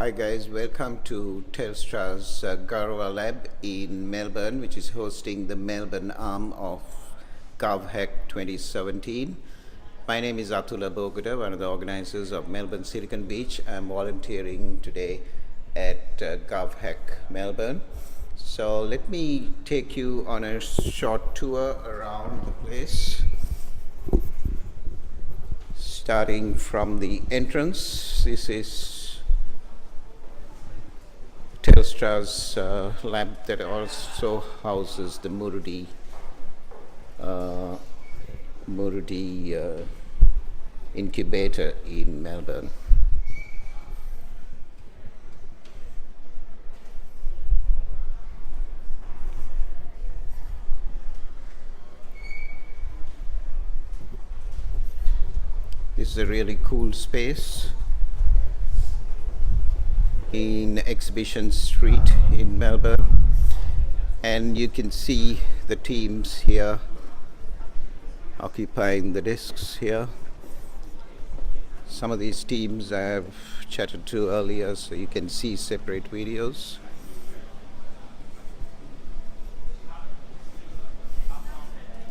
Hi guys, welcome to Telstra's GovHack Lab in Melbourne, which is hosting the Melbourne arm of GovHack 2017. My name is Atula Boguda, one of the organizers of Melbourne Silicon Beach. I'm volunteering today at GovHack Melbourne. So let me take you on a short tour around the place. Starting from the entrance, this is Telstra's lab that also houses the Murudi incubator in Melbourne. This is a really cool space in Exhibition Street in Melbourne, and you can see the teams here occupying the desks here. Some of these teams I have chatted to earlier, so you can see separate videos.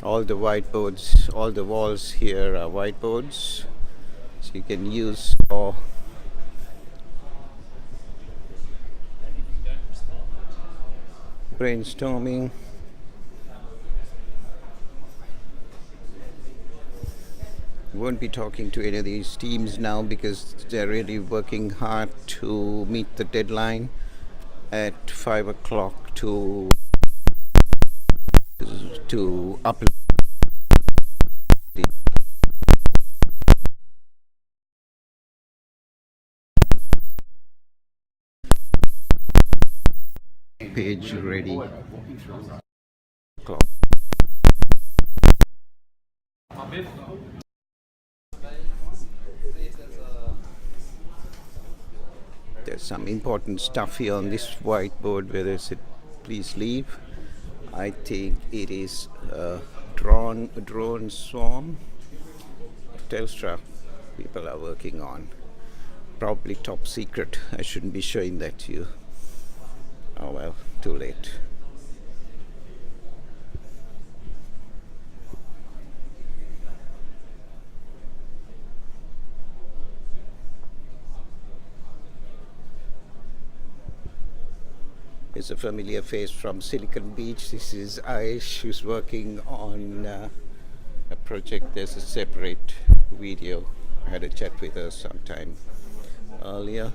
All the whiteboards, all the walls here are whiteboards, so you can use for brainstorming. Won't be talking to any of these teams now because they're really working hard to meet the deadline at 5 o'clock to upload the page ready. There's some important stuff here on this whiteboard where they said please leave. I think it is a drone swarm Telstra people are working on. Probably top secret. I shouldn't be showing that to you. Oh well, too late. It's a familiar face from Silicon Beach. This is Aish, who's working on a project. There's a separate video. I had a chat with her sometime earlier.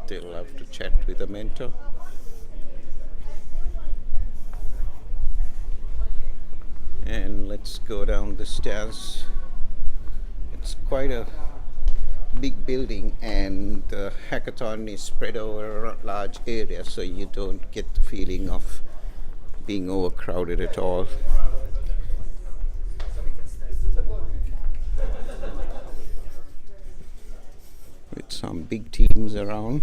They love to chat with a mentor. And let's go down the stairs. It's quite a big building, and the hackathon is spread over a large area, so you don't get the feeling of being overcrowded at all. With some big teams around.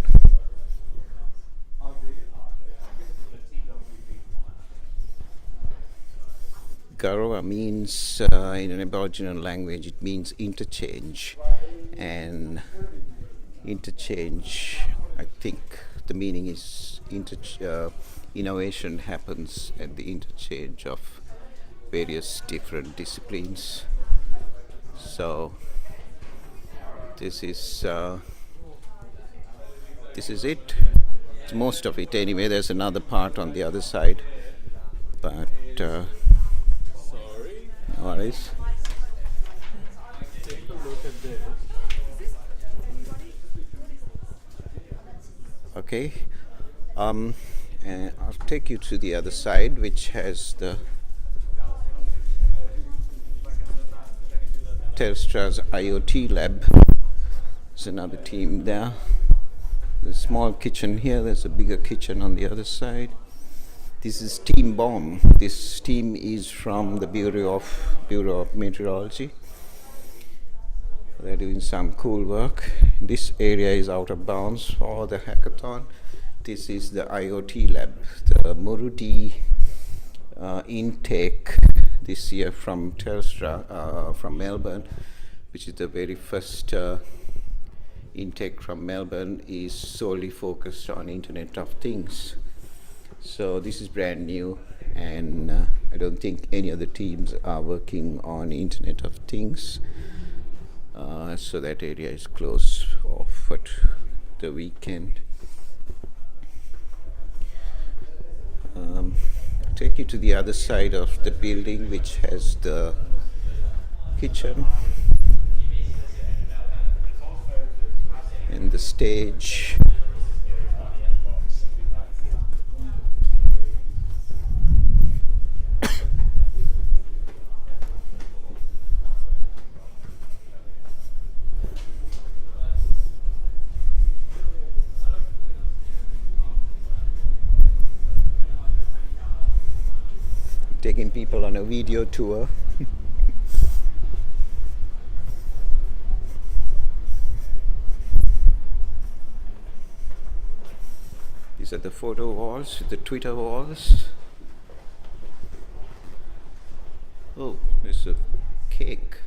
Garoa means, in an Aboriginal language, it means interchange. And interchange, I think the meaning is innovation happens at the interchange of various different disciplines. So this is it. It's most of it anyway. There's another part on the other side, but no worries. Take a look at this. Okay, and I'll take you to the other side, which has the Telstra's IoT lab. There's another team there. There's a small kitchen here. There's a bigger kitchen on the other side. This is Team Bomb. This team is from the Bureau of Meteorology. They're doing some cool work. This area is out of bounds for the hackathon. This is the IoT lab. The Murudi intake this year from Telstra, from Melbourne, which is the very first intake from Melbourne is solely focused on Internet of Things. So this is brand new, and I don't think any other teams are working on Internet of Things. So that area is closed off for the weekend. Take you to the other side of the building, which has the kitchen and the stage. Taking people on a video tour. These are the photo walls, the Twitter walls. Oh, there's a cake.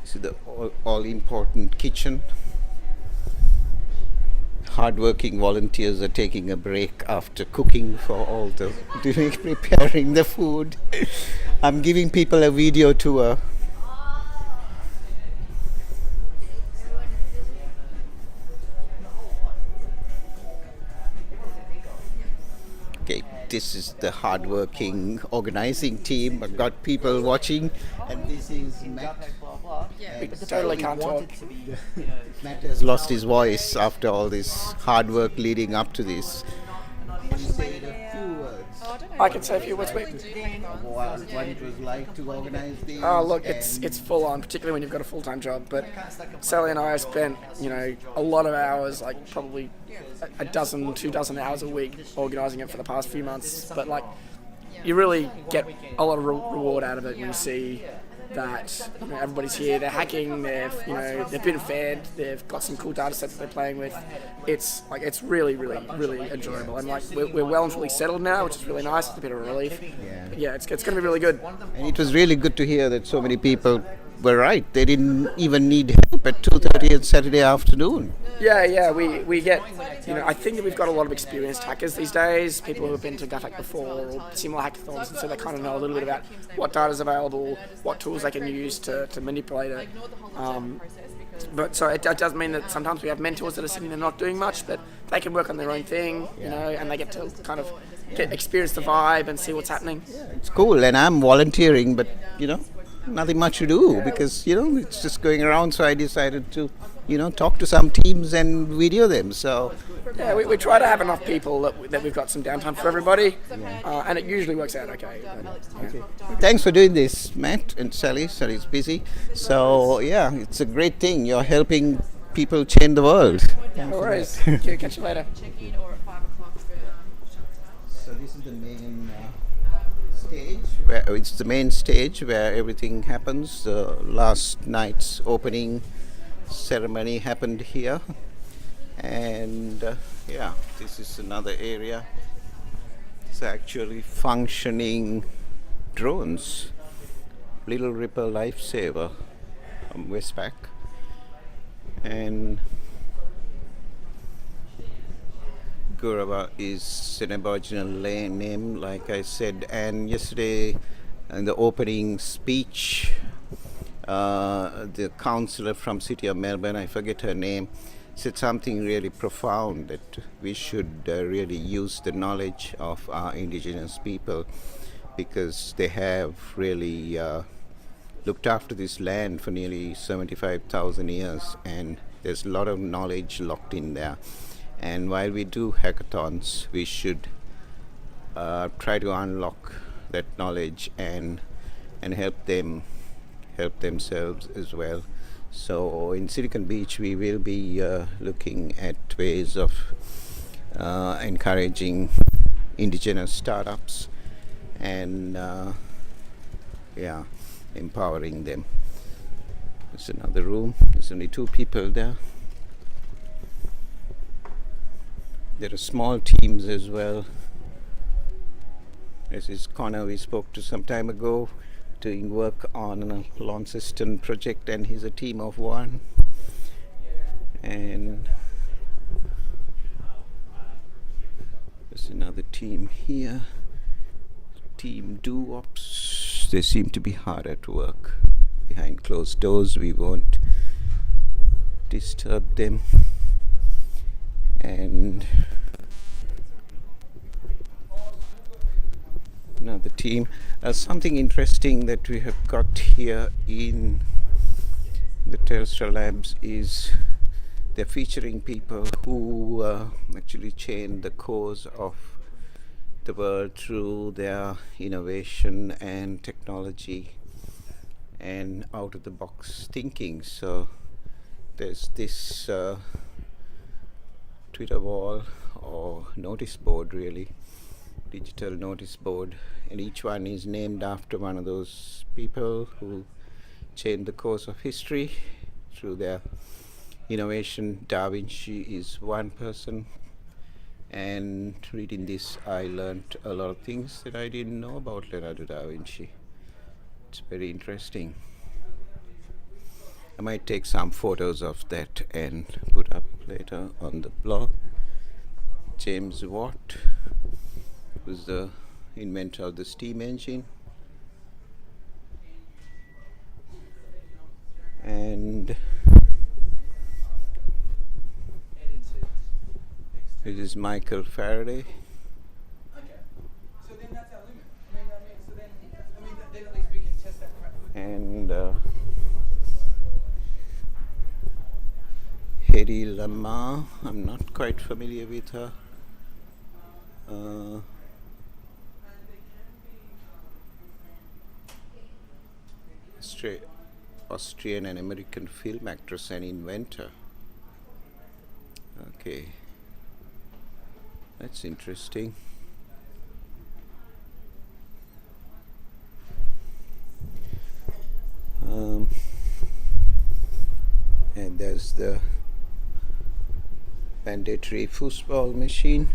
This is the all-important kitchen. Hardworking volunteers are taking a break after cooking for all the preparing the food. I'm giving people a video tour. Okay, this is the hardworking organizing team. I've got people watching, and this is Matt. We totally can't talk. Matt has lost his voice after all this hard work leading up to this. Can you say a few words? I can say a few words. What it was like to organize these? Oh, look, it's full on, particularly when you've got a full-time job. But Sally and I have spent, a lot of hours, like probably a dozen, 2 dozen hours a week organising it for the past few months. But you really get a lot of reward out of it when you see that everybody's here, they're hacking, they've been fed, they've got some cool data sets that they're playing with. It's really, really, really enjoyable, and we're well and fully settled now, which is really nice. It's a bit of a relief. Yeah, it's going to be really good. And it was really good to hear that so many people were right. They didn't even need help at 2:30 on Saturday afternoon. Yeah, we get, I think that we've got a lot of experienced hackers these days, people who have been to GovHack before or similar hackathons, and so they kind of know a little bit about what data is available, what tools they can use to manipulate it. But so it does mean that sometimes we have mentors that are sitting there not doing much, but they can work on their own thing, and they get to kind of experience the vibe and see what's happening. Yeah, it's cool, and I'm volunteering, but nothing much to do because it's just going around. So I decided to talk to some teams and video them. So yeah, we try to have enough people that we've got some downtime for everybody, and it usually works out okay. Okay. Thanks for doing this, Matt and Sally. Sally's busy, so yeah, it's a great thing. You're helping people change the world. No worries. Catch you later. So this is the main stage. It's the main stage where everything happens. Last night's opening ceremony happened here, and this is another area. It's actually functioning drones. Little Ripper Lifesaver from Westpac, and Gurava is an Aboriginal name, like I said. And yesterday, in the opening speech, the councillor from City of Melbourne, I forget her name, said something really profound, that we should really use the knowledge of our Indigenous people, because they have really looked after this land for nearly 75,000 years, and there's a lot of knowledge locked in there. And while we do hackathons, we should try to unlock that knowledge and help themselves as well. So in Silicon Beach, we will be looking at ways of encouraging Indigenous startups and empowering them. There's another room. There's only 2 people there. There are small teams as well. This is Connor we spoke to some time ago, doing work on a Launceston project, and he's a team of one. And there's another team here, Team Do-Ops. They seem to be hard at work behind closed doors. We won't disturb them. And another team. Something interesting that we have got here in the Telstra labs is they're featuring people who actually change the course of the world through their innovation and technology and out of the box thinking. So there's this Twitter wall or notice board, really, digital notice board, and each one is named after one of those people who changed the course of history through their innovation. Da Vinci is one person, and reading this I learned a lot of things that I didn't know about Leonardo da Vinci. It's very interesting. I might take some photos of that and put up later on the blog. James Watt was the inventor of the steam engine. And this is Michael Faraday. So then that's our limit. Then at least we can test that. And Hedy Lamarr, I'm not quite familiar with her. Austrian and American film actress and inventor. Okay, that's interesting. And there's the mandatory foosball machine.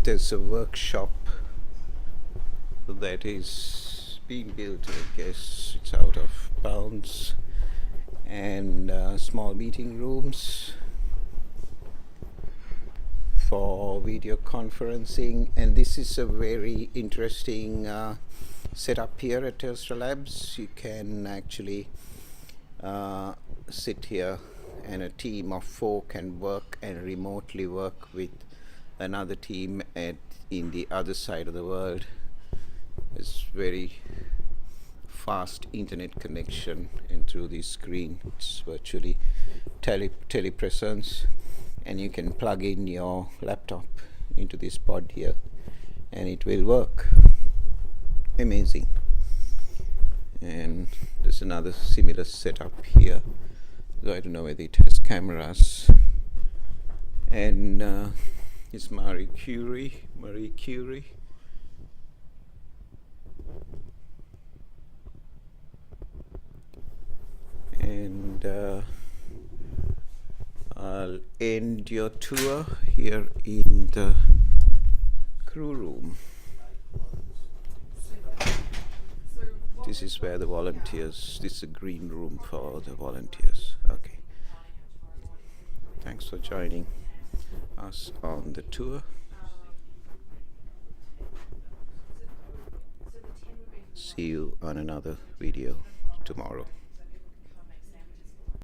There's a workshop that is being built. I guess it's out of bounds, and small meeting rooms for video conferencing. And this is a very interesting setup here at Telstra Labs. You can actually sit here, and a team of 4 can work and remotely work with another team in the other side of the world. It's very fast internet connection, and through this screen it's virtually telepresence, and you can plug in your laptop into this pod here and it will work. Amazing. And there's another similar setup here, though I don't know whether it has cameras. And it's Marie Curie. And I'll end your tour here in the crew room. This is where the volunteers, this is a green room for the volunteers. Okay. Thanks for joining us on the tour. See you on another video tomorrow.